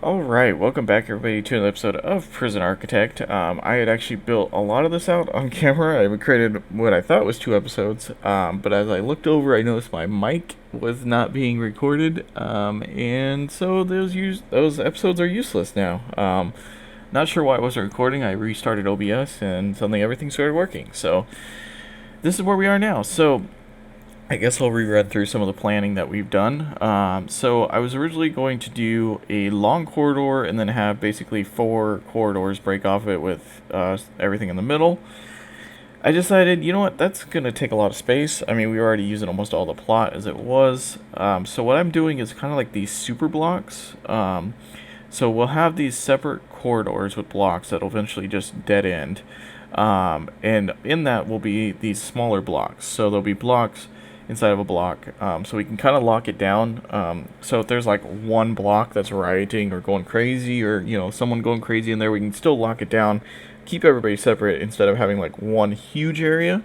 Alright, welcome back everybody to another episode of Prison Architect. I had actually built a lot of this out on camera. I created what I thought was 2 episodes, but as I looked over I noticed my mic was not being recorded, and so those episodes are useless now. Not sure why it wasn't recording. I restarted OBS and suddenly everything started working, so this is where we are now. So I guess I'll rerun through some of the planning that we've done. So I was originally going to do a long corridor and then have basically 4 corridors break off it with everything in the middle. I decided, you know what, that's going to take a lot of space. I mean, we were already using almost all the plot as it was. So what I'm doing is kind of like these super blocks. So we'll have these separate corridors with blocks that'll eventually just dead end. And in that will be these smaller blocks. So there'll be blocks inside of a block, so we can kind of lock it down. So if there's like one block that's rioting or going crazy, or someone going crazy in there, we can still lock it down, keep everybody separate instead of having like one huge area.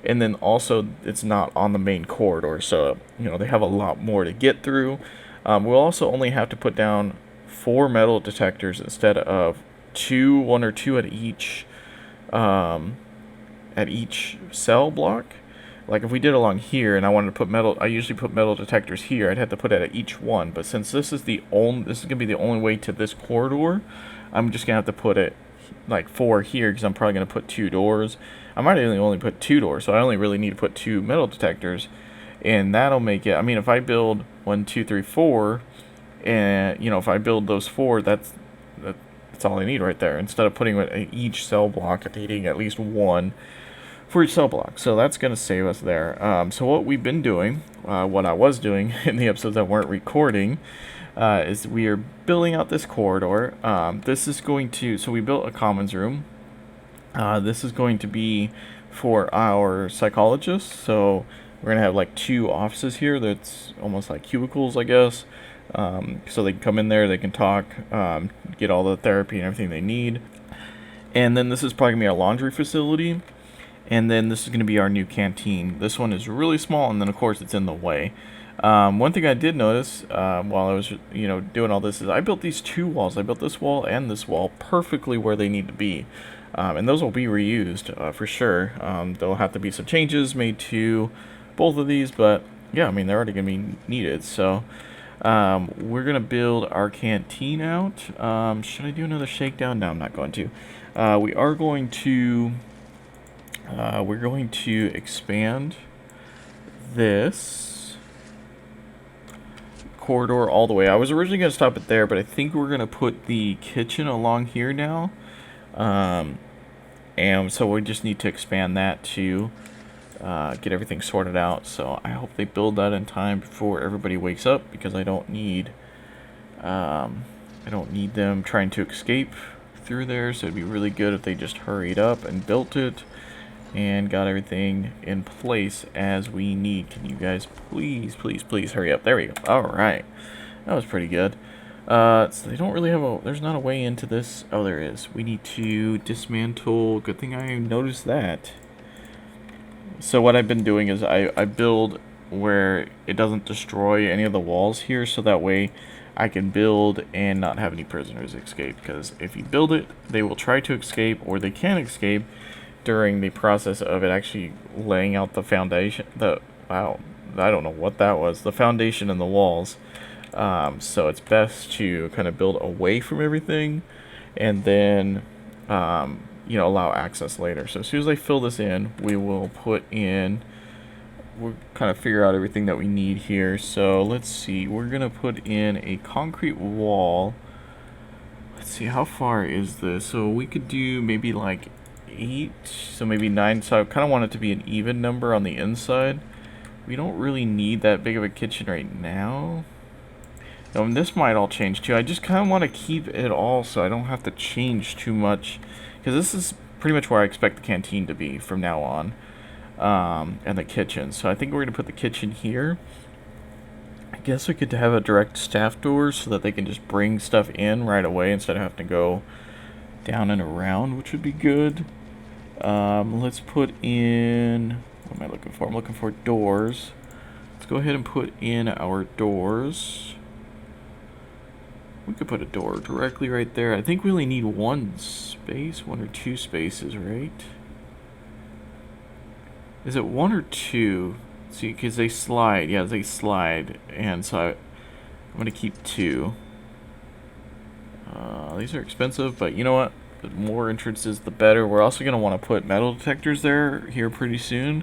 And then also it's not on the main corridor, so they have a lot more to get through. We'll also only have to put down 4 metal detectors instead of 1 or 2 at each cell block. Like if we did along here and I wanted to put I usually put metal detectors here, I'd have to put it at each one. But since this is gonna be the only way to this corridor, I'm just gonna have to put it like 4 here because I'm probably gonna put 2 doors. I might only put 2 doors, so I only really need to put 2 metal detectors, and that'll make it. I mean, if I build 1, 2, 3, 4, and if I build those 4, that's all I need right there. Instead of putting each cell block needing at least 1 for each cell block. So that's going to save us there. So what we've been doing, what I was doing in the episodes that weren't recording, is we are building out this corridor. This is going to, so we built a commons room. This is going to be for our psychologists. So we're going to have like 2 offices here that's almost like cubicles, I guess. So they can come in there, they can talk, get all the therapy and everything they need. And then this is probably going to be our laundry facility. And then this is going to be our new canteen. This one is really small, and then of course it's in the way. One thing I did notice while I was doing all this is I built these 2 walls. I built this wall and this wall perfectly where they need to be. And those will be reused for sure. There'll have to be some changes made to both of these, but yeah, I mean, they're already going to be needed. So we're going to build our canteen out. Should I do another shakedown? No, I'm not going to. We are going to... we're going to expand this corridor all the way. I was originally going to stop it there, but I think we're going to put the kitchen along here now. And so we just need to expand that to get everything sorted out. So I hope they build that in time before everybody wakes up, because I don't need them trying to escape through there. So it'd be really good if they just hurried up and built it and got everything in place as we need. Can you guys please hurry up? There we go. Alright. That was pretty good. So they don't really have there's not a way into this. Oh, there is. We need to dismantle. Good thing I noticed that. So what I've been doing is I build where it doesn't destroy any of the walls here, so that way I can build and not have any prisoners escape. Because if you build it, they will try to escape, or they can escape during the process of it actually laying out the foundation. I don't know what that was. The foundation and the walls. So it's best to kind of build away from everything, and then allow access later. So as soon as I fill this in, we'll kind of figure out everything that we need here. So let's see. We're gonna put in a concrete wall. Let's see, how far is this? So we could do maybe like 8, so maybe 9. So I kind of want it to be an even number on the inside. We don't really need that big of a kitchen right now. And this might all change too. I just kind of want to keep it all so I don't have to change too much, because this is pretty much where I expect the canteen to be from now on, and the kitchen. So I think we're going to put the kitchen here. I guess we could have a direct staff door so that they can just bring stuff in right away instead of having to go down and around, which would be good. Let's put in, what am I looking for? I'm looking for doors. Let's go ahead and put in our doors. We could put a door directly right there. I think we only need one space, 1 or 2 spaces, right? Is it 1 or 2? See, because they slide. Yeah, they slide. And so I'm going to keep 2. These are expensive, but you know what? The more entrances, the better. We're also going to want to put metal detectors there here pretty soon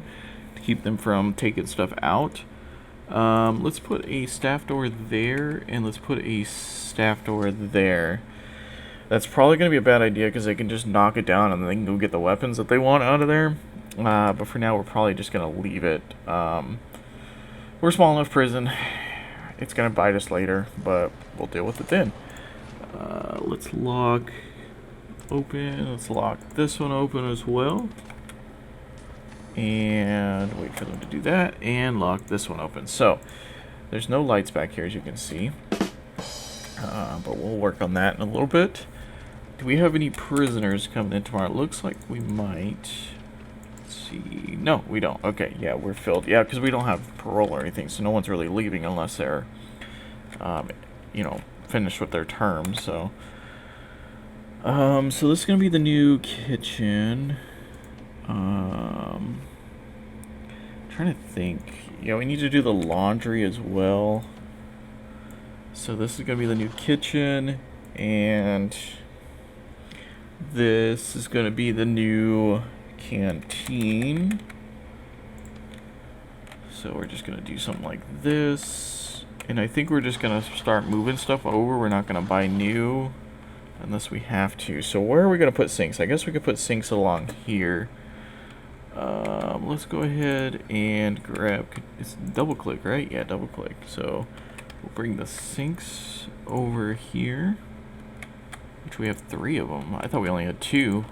to keep them from taking stuff out. Let's put a staff door there, and let's put a staff door there. That's probably going to be a bad idea because they can just knock it down and then they can go get the weapons that they want out of there. But for now, we're probably just going to leave it. We're a small enough prison. It's going to bite us later, but we'll deal with it then. Let's lock open. Let's lock this one open as well. And wait for them to do that. And lock this one open. So, there's no lights back here, as you can see. But we'll work on that in a little bit. Do we have any prisoners coming in tomorrow? It looks like we might. Let's see. No, we don't. Okay, yeah, we're filled. Yeah, because we don't have parole or anything, so no one's really leaving unless they're, you know, finished with their term. So, so this is gonna be the new kitchen. Trying to think. Yeah, we need to do the laundry as well. So this is gonna be the new kitchen, and this is gonna be the new canteen. So we're just gonna do something like this, and I think we're just gonna start moving stuff over. We're not gonna buy new unless we have to. So where are we gonna put sinks? I guess we could put sinks along here. Let's go ahead and grab, it's double click, right? Yeah, double click. So we'll bring the sinks over here, which we have 3 of them. I thought we only had 2.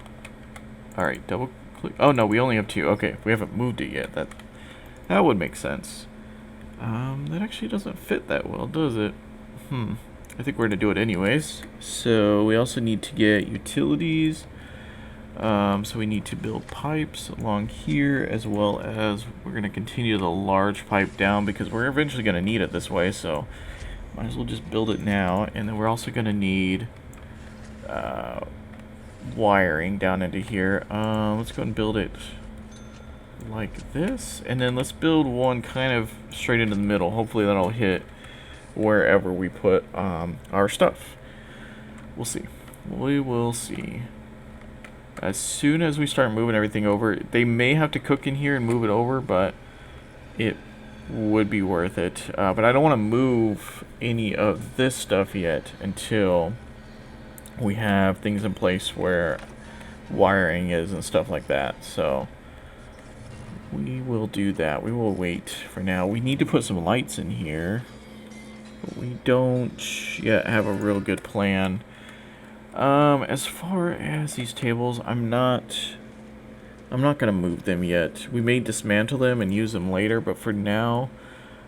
All right, double click. Oh no, we only have 2. Okay, we haven't moved it yet. That would make sense. That actually doesn't fit that well, does it? I think we're gonna do it anyways. So we also need to get utilities. So we need to build pipes along here, as well as we're going to continue the large pipe down because we're eventually going to need it this way, so might as well just build it now. And then we're also going to need wiring down into here. Let's go and build it like this, and then let's build one kind of straight into the middle. Hopefully that'll hit wherever we put our stuff. We'll see. We will see. As soon as we start moving everything over, they may have to cook in here and move it over, but it would be worth it. But I don't want to move any of this stuff yet until we have things in place where wiring is and stuff like that. So we will do that. We will wait for now. We need to put some lights in here, but we don't yet have a real good plan. As far as these tables, I'm not gonna move them yet. We may dismantle them and use them later, but for now,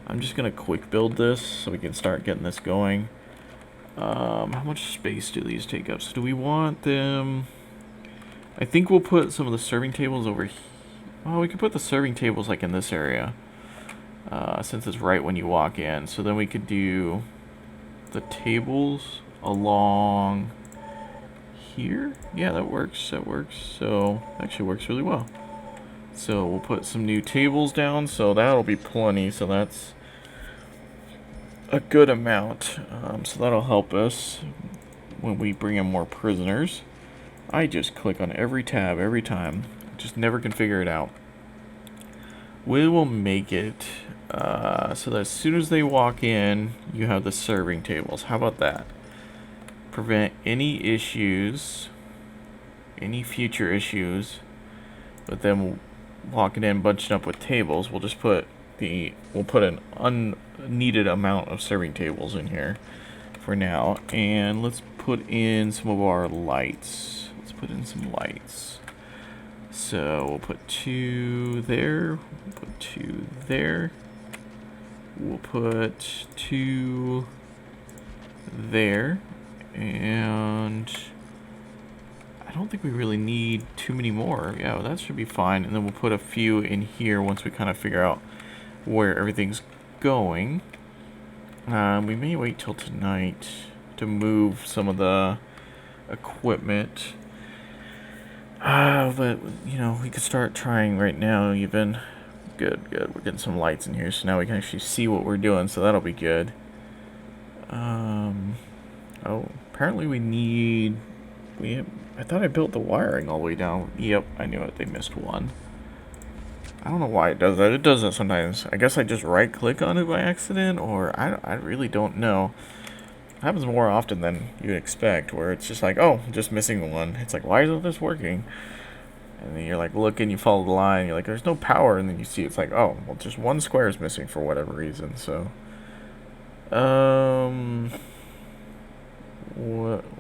I'm just gonna quick build this so we can start getting this going. How much space do these take up? So do we want them? I think we'll put some of the serving tables over here. Well, we could put the serving tables like in this area, since it's right when you walk in. So then we could do the tables along here. Yeah, that works. So actually works really well. So we'll put some new tables down, so that'll be plenty. So that's a good amount. So that'll help us when we bring in more prisoners. I just click on every tab every time. Just never can figure it out. We will make it so that as soon as they walk in, you have the serving tables. How about that? Prevent any issues, any future issues with them walking in bunching up with tables. We'll just put an unneeded amount of serving tables in here for now, and let's put in some of our lights. Let's put in some lights. So we'll put 2 there, we'll put 2 there, we'll put 2 there. And I don't think we really need too many more. Yeah, that should be fine. And then we'll put a few in here once we kind of figure out where everything's going. We may wait till tonight to move some of the equipment. But, you know, we could start trying right now even. Good. We're getting some lights in here, so now we can actually see what we're doing, so that'll be good. Oh, apparently we need... I thought I built the wiring all the way down. Yep, I knew it. They missed one. I don't know why it does that. It does that sometimes. I guess I just right-click on it by accident, or I really don't know. It happens more often than you'd expect, where it's just like, oh, just missing one. It's like, why isn't this working? And then you're like, looking, you follow the line, you're like, there's no power, and then you see it's like, oh, well, just one square is missing for whatever reason, so...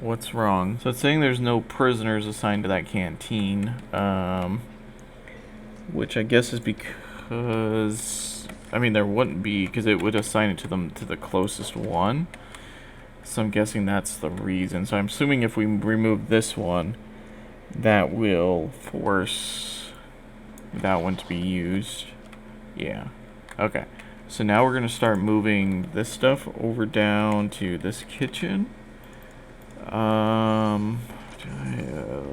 What's wrong? So it's saying there's no prisoners assigned to that canteen, which I guess is because... I mean, there wouldn't be, because it would assign it to them to the closest one. So I'm guessing that's the reason. So I'm assuming if we remove this one, that will force that one to be used. Yeah. Okay. So now we're going to start moving this stuff over down to this kitchen.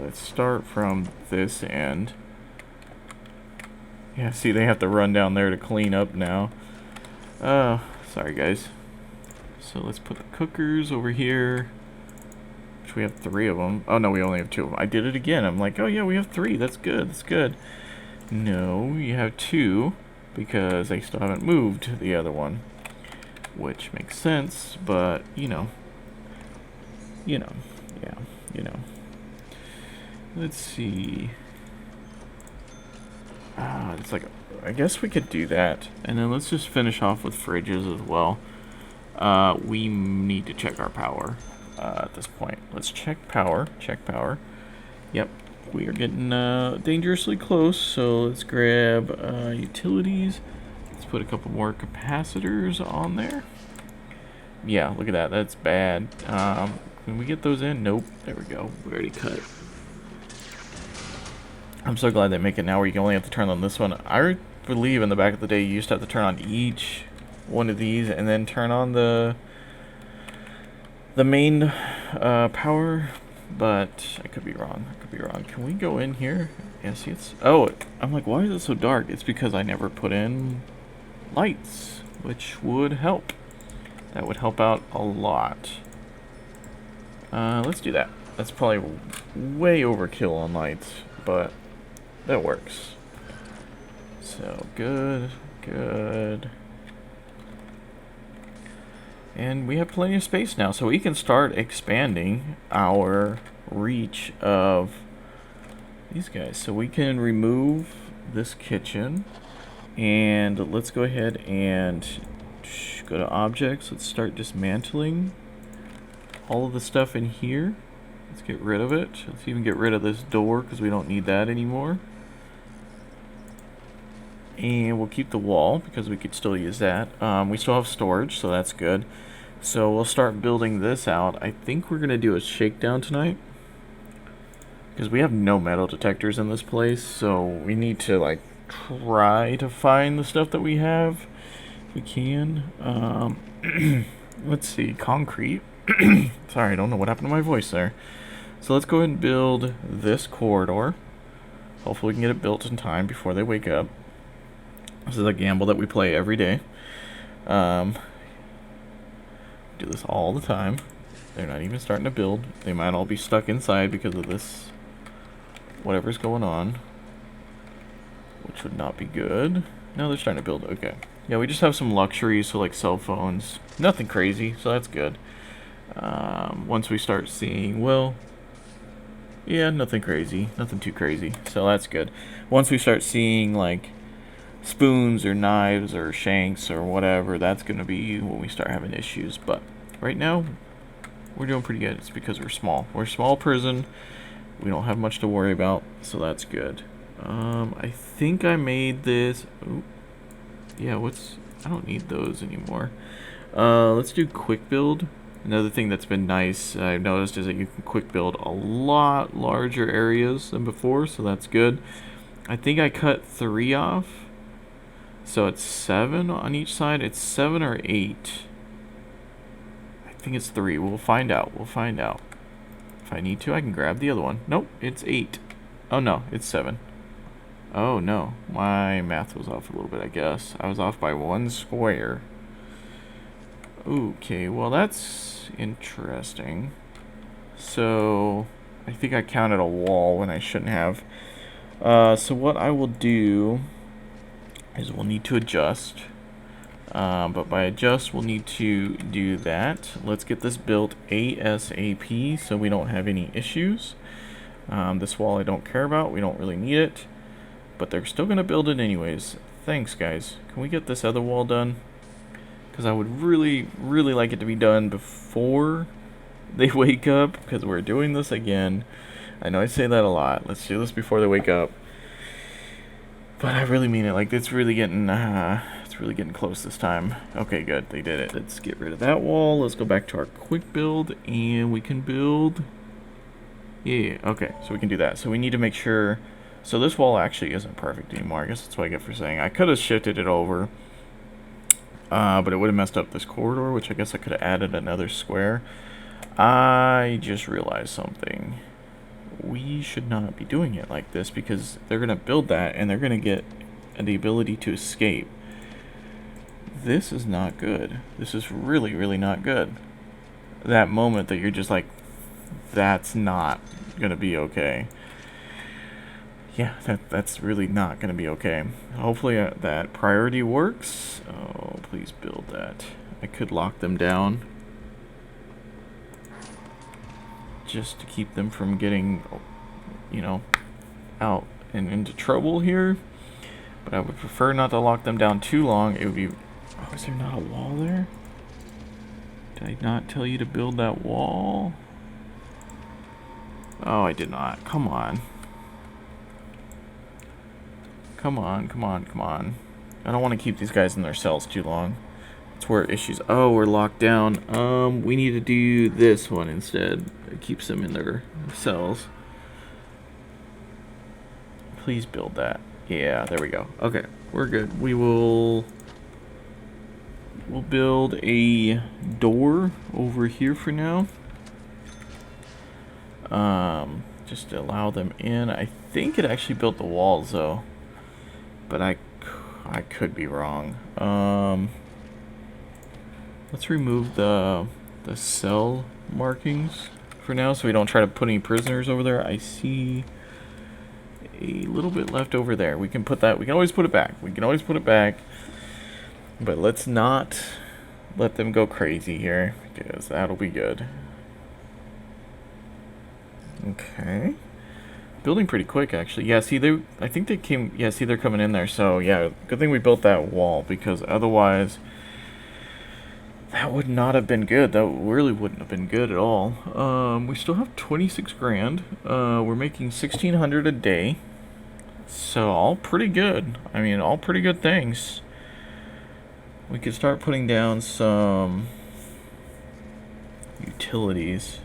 Let's start from this end. Yeah, see, they have to run down there to clean up now. Sorry, guys. So let's put the cookers over here. Which we have 3 of them. Oh, no, we only have 2 of them. I did it again. I'm like, oh, yeah, we have 3. That's good. That's good. No, you have 2 because they still haven't moved the other one. Which makes sense, but, you know. Yeah, you know. Let's see. It's like, I guess we could do that. And then let's just finish off with fridges as well. We need to check our power at this point. Let's check power. Yep, we are getting dangerously close. So let's grab utilities. Let's put a couple more capacitors on there. Yeah, look at that. That's bad. Can we get those in? Nope. There we go. We already cut. I'm so glad they make it now where you can only have to turn on this one. I believe in the back of the day you used to have to turn on each one of these and then turn on the main power, but I could be wrong. Can we go in here? Yeah, see, it's... Oh, I'm like, why is it so dark? It's because I never put in lights, which would help. That would help out a lot. Let's do that. That's probably way overkill on lights, but that works. So, good. And we have plenty of space now, so we can start expanding our reach of these guys. So we can remove this kitchen, and let's go ahead and go to objects. Let's start dismantling all of the stuff in here. Let's get rid of it. Let's even get rid of this door because we don't need that anymore. And we'll keep the wall because we could still use that. We still have storage, so that's good. So we'll start building this out. I think we're going to do a shakedown tonight because we have no metal detectors in this place, so we need to like try to find the stuff that we have if we can. Let's see, concrete. Sorry, I don't know what happened to my voice there. So let's go ahead and build this corridor. Hopefully we can get it built in time before they wake up. This is a gamble that we play every day. Do this all the time. They're not even starting to build. They might all be stuck inside because of this, whatever's going on, which would not be good. No, they're starting to build. Okay. Yeah, we just have some luxuries, so like cell phones. Nothing crazy, so that's good. Once we start seeing, well, yeah, nothing crazy. Nothing too crazy, so that's good. Once we start seeing like spoons or knives or shanks or whatever, that's going to be when we start having issues. But right now we're doing pretty good. It's because we're small. We're a small prison. We don't have much to worry about, so that's good. I think I made this. Ooh. Yeah, I don't need those anymore. Let's do quick build. Another thing that's been nice I've noticed is that you can quick build a lot larger areas than before, so that's good. I think I cut 3 off. So it's 7 on each side. It's 7 or 8. I think it's 3. We'll find out. We'll find out. If I need to, I can grab the other one. Nope, it's 8. Oh no, it's 7. Oh no, my math was off a little bit, I guess. I was off by 1 square. Okay, well that's interesting. So, I think I counted a wall when I shouldn't have. So what I will do is we'll need to adjust. But by adjust, we'll need to do that. Let's get this built ASAP so we don't have any issues. This wall I don't care about. We don't really need it. But they're still going to build it anyways. Thanks, guys. Can we get this other wall done? Because I would really, really like it to be done before they wake up. Because we're doing this again. I know I say that a lot. Let's do this before they wake up. But I really mean it. Like, it's really getting close this time. Okay, good. They did it. Let's get rid of that wall. Let's go back to our quick build. And we can build... Yeah, okay. So we can do that. So we need to make sure... So this wall actually isn't perfect anymore. I guess that's what I get for saying. I could have shifted it over. But it would have messed up this corridor, which I guess I could have added another square. I just realized something. We should not be doing it like this because they're going to build that and they're going to get the ability to escape. This is not good. This is really, really not good. That moment that you're just like, that's not going to be okay. Yeah, that's really not going to be okay. Hopefully that priority works. Oh, please build that. I could lock them down. Just to keep them from getting, you know, out and into trouble here. But I would prefer not to lock them down too long. It would be... Oh, is there not a wall there? Did I not tell you to build that wall? Oh, I did not. Come on. Come on, come on, come on. I don't want to keep these guys in their cells too long. That's where issues... Oh, we're locked down. We need to do this one instead. It keeps them in their cells. Please build that. Yeah, there we go. Okay, we're good. We'll build a door over here for now. Just to allow them in. I think it actually built the walls though. But I could be wrong. Let's remove the cell markings for now so we don't try to put any prisoners over there. I see a little bit left over there. We can put that, we can always put it back. We can always put it back. But let's not let them go crazy here because that'll be good. Okay. Building pretty quick actually. Yeah, see I think they came, yeah, see they're coming in there. So yeah, good thing we built that wall because otherwise that would not have been good. That really wouldn't have been good at all. We still have 26 grand. We're making 1,600 a day. So all pretty good. I mean, all pretty good things. We could start putting down some utilities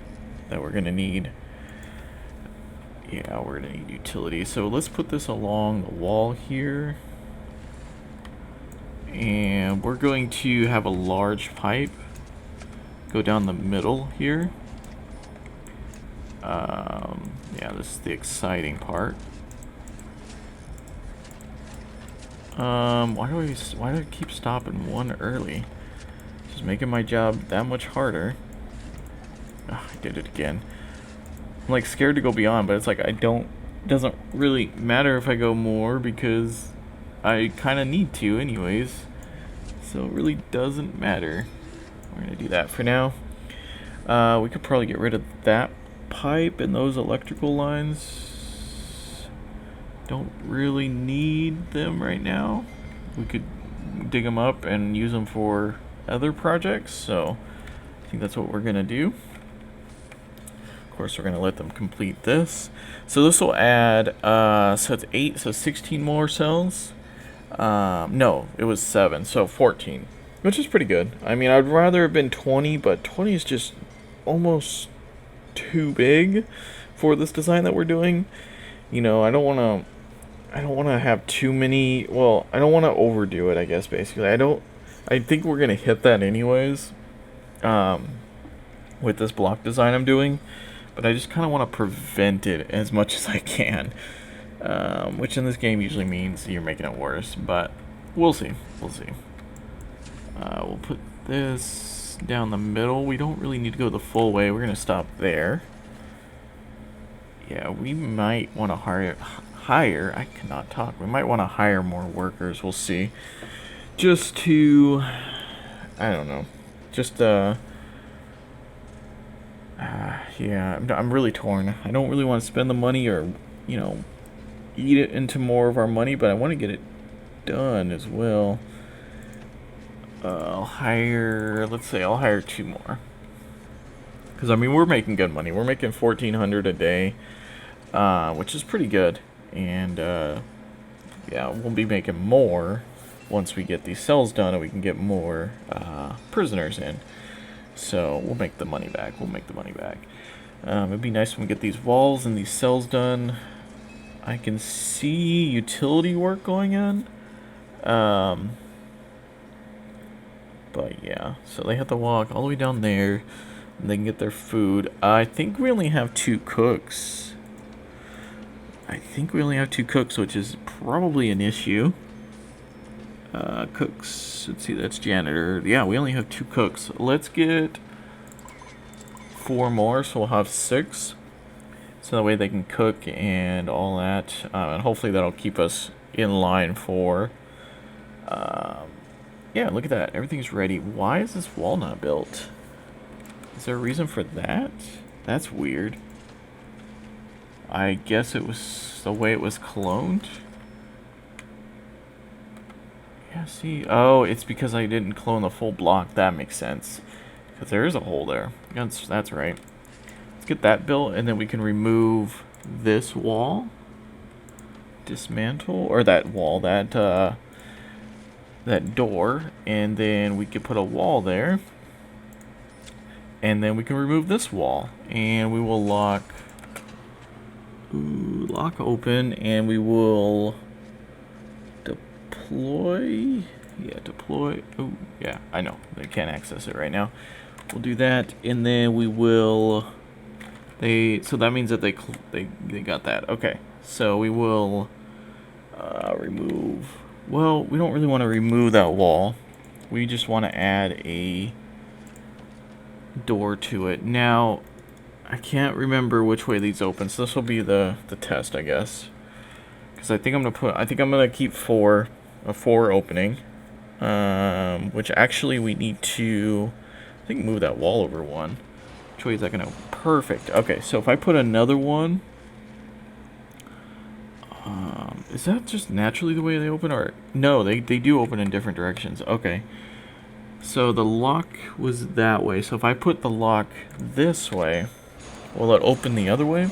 that we're gonna need. Yeah, we're gonna need utilities. So let's put this along the wall here. And we're going to have a large pipe go down the middle here. Yeah, this is the exciting part. Why do I keep stopping one early? Just making my job that much harder. Oh, I did it again. I'm like scared to go beyond, but it's like doesn't really matter if I go more because I kind of need to anyways. So it really doesn't matter. We're gonna do that for now. We could probably get rid of that pipe and those electrical lines. Don't really need them right now. We could dig them up and use them for other projects. So I think that's what we're gonna do. Of course, we're gonna let them complete this. So this will add, so it's 8, so 16 more cells. No, it was 7, so 14, which is pretty good. I mean, I'd rather have been 20, but 20 is just almost too big for this design that we're doing. You know, I don't want to have too many, well, I don't want to overdo it, I guess, basically. I think we're going to hit that anyways. with this block design I'm doing, but I just kind of want to prevent it as much as I can, which in this game usually means you're making it worse, but we'll see. We'll see. We'll put this down the middle. We don't really need to go the full way. We're going to stop there. Yeah, we might want to hire, I cannot talk. We might want to hire more workers. We'll see. Just to, I don't know. Just, yeah, I'm really torn. I don't really want to spend the money or, you know, eat it into more of our money, but I want to get it done as well. I'll hire, let's say I'll hire 2 more. Because, I mean, we're making good money. We're making $1,400 a day, which is pretty good. And, yeah, we'll be making more once we get these cells done and we can get more prisoners in. So we'll make the money back. We'll make the money back. It'd be nice when we get these walls and these cells done. I can see utility work going on. But yeah, so they have to walk all the way down there, and they can get their food. I think we only have 2 cooks. Which is probably an issue. Cooks, let's see, that's janitor. Yeah, we only have 2 cooks. Let's get 4 more, so we'll have 6. So that way they can cook and all that. And hopefully that'll keep us in line for... yeah, look at that. Everything's ready. Why is this wall not built? Is there a reason for that? That's weird. I guess it was the way it was cloned. Yeah, see. Oh, it's because I didn't clone the full block. That makes sense. Because there is a hole there. That's right. Let's get that built, and then we can remove this wall. Dismantle, or that wall, that door, and then we could put a wall there. And then we can remove this wall, and we will lock open, and we will deploy. Oh, yeah, I know they can't access it right now. We'll do that, and then we will. So that means that they got that. Okay, so we will remove. Well, we don't really want to remove that wall. We just want to add a door to it. Now, I can't remember which way these open, so this will be the test, I guess. Because I think I'm gonna keep a 4 opening. Which actually we need to, I think, move that wall over 1. Which way is that gonna? Perfect. Okay, so if I put another one, is that just naturally the way they open, or no? They do open in different directions. Okay. So the lock was that way. So if I put the lock this way, will it open the other way?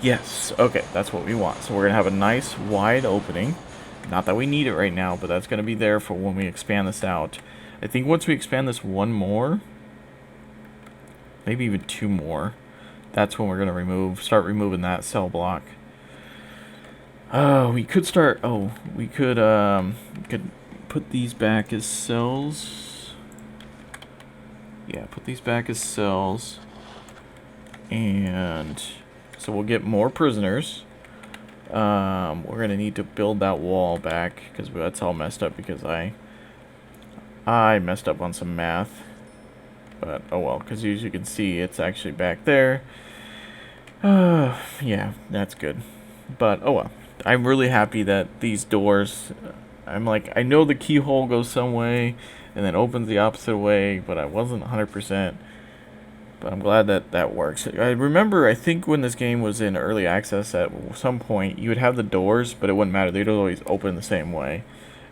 Yes. Okay, that's what we want. So we're gonna have a nice wide opening. Not that we need it right now, but that's gonna be there for when we expand this out. I think once we expand this 1 more, maybe even 2 more, that's when we're gonna start removing that cell block. We could start. Oh, we could put these back as cells. Yeah, put these back as cells. And so we'll get more prisoners. We're gonna need to build that wall back because that's all messed up because I messed up on some math. But oh well, because as you can see, it's actually back there. Yeah, that's good. But oh well. I'm really happy that these doors, I'm like, I know the keyhole goes some way and then opens the opposite way, but I wasn't 100%. But I'm glad that that works. I remember, I think when this game was in early access at some point, you would have the doors, but it wouldn't matter. They'd always open the same way,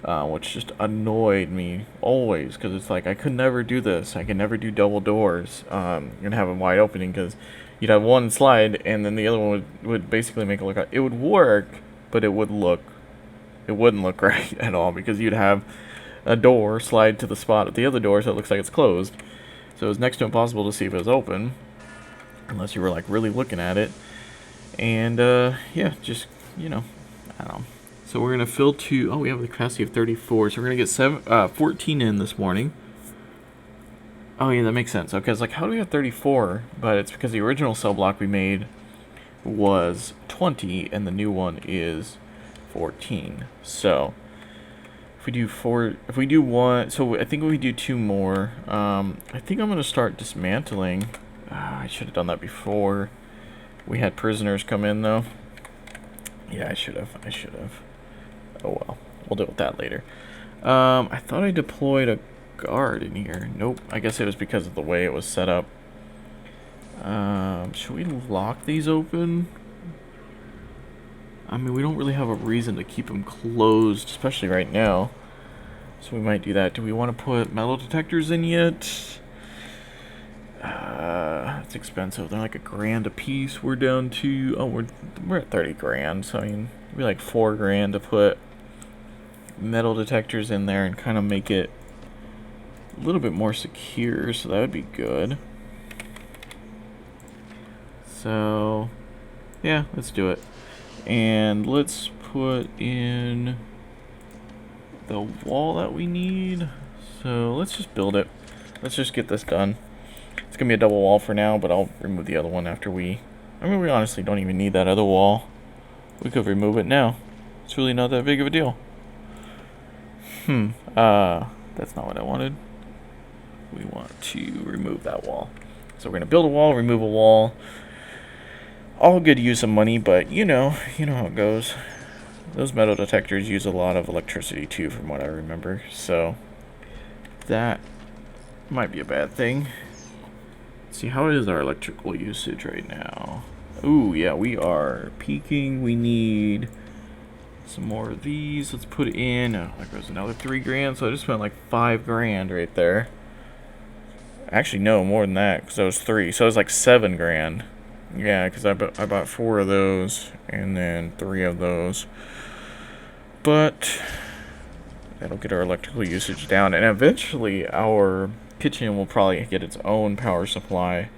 which just annoyed me always, because it's like, I could never do this. I could never do double doors and have a wide opening, because you'd have one slide, and then the other one would basically make it look like it would work, but it wouldn't look right at all, because you'd have a door slide to the spot of the other door, so it looks like it's closed. So it was next to impossible to see if it was open, unless you were like really looking at it. And yeah, just, you know, I don't know. So we're gonna fill 2. Oh, we have the capacity of 34, so we're gonna get 14 in this morning. Oh yeah, that makes sense. Okay, it's like, how do we have 34? But it's because the original cell block we made was 20, and the new one is 14. So if we do if we do one, so I think we do two more. I think I'm gonna start dismantling. I should have done that before we had prisoners come in, though. Yeah, I should have. Oh well, we'll deal with that later. I thought I deployed a guard in here. Nope. I guess it was because of the way it was set up. Should we lock these open? I mean, we don't really have a reason to keep them closed, especially right now. So we might do that. Do we want to put metal detectors in yet? It's expensive. They're like $1,000 a piece. We're down to, oh, we're at 30 grand. So I mean, it'd be like $4,000 to put metal detectors in there and kind of make it a little bit more secure. So that would be good. So yeah, let's do it. And let's put in the wall that we need. So let's just build it. Let's just get this done. It's gonna be a double wall for now, but I'll remove the other one after we... I mean, we honestly don't even need that other wall. We could remove it now. It's really not that big of a deal. That's not what I wanted. We want to remove that wall. So we're gonna build a wall, remove a wall. All good use of money, but you know how it goes. Those metal detectors use a lot of electricity too, from what I remember. So that might be a bad thing. Let's see, how is our electrical usage right now? Ooh, yeah, we are peaking. We need some more of these. Let's put in, there goes another $3,000. So I just spent like $5,000 right there. Actually, no, more than that, because that was 3. So it was like $7,000. Yeah, because I bought 4 of those and then 3 of those. But that'll get our electrical usage down, and eventually our kitchen will probably get its own power supply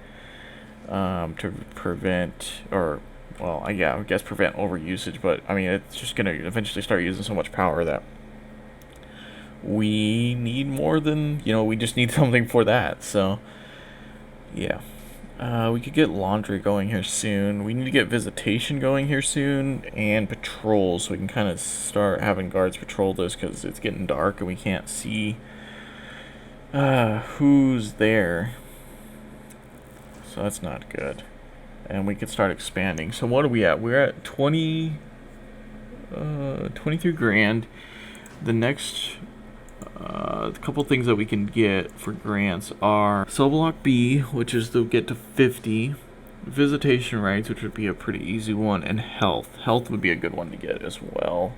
to prevent, or well, yeah, I guess prevent overusage. But I mean, it's just gonna eventually start using so much power that we need more than, we just need something for that. So yeah. We could get laundry going here soon. We need to get visitation going here soon, and patrols, so we can kind of start having guards patrol this, because it's getting dark and we can't see who's there. So that's not good. And we could start expanding. So what are we at? We're at 23 grand. The next couple things that we can get for grants are cell block B, which is to get to 50, visitation rights, which would be a pretty easy one, and health. Health would be a good one to get as well,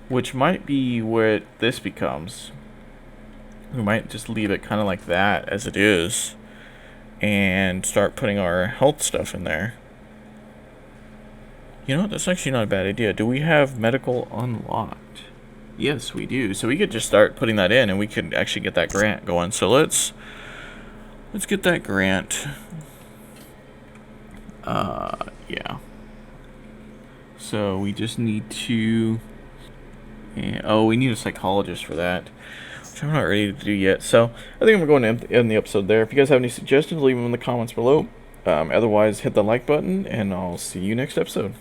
which might be what this becomes. We might just leave it kind of like that as it is and start putting our health stuff in there. You know what, that's actually not a bad idea. Do we have medical unlocked? Yes, we do. So we could just start putting that in, and we could actually get that grant going. So let's get that grant. Yeah. So we just need to... we need a psychologist for that, which I'm not ready to do yet. So I think I'm going to end the episode there. If you guys have any suggestions, leave them in the comments below. Otherwise, hit the like button, and I'll see you next episode.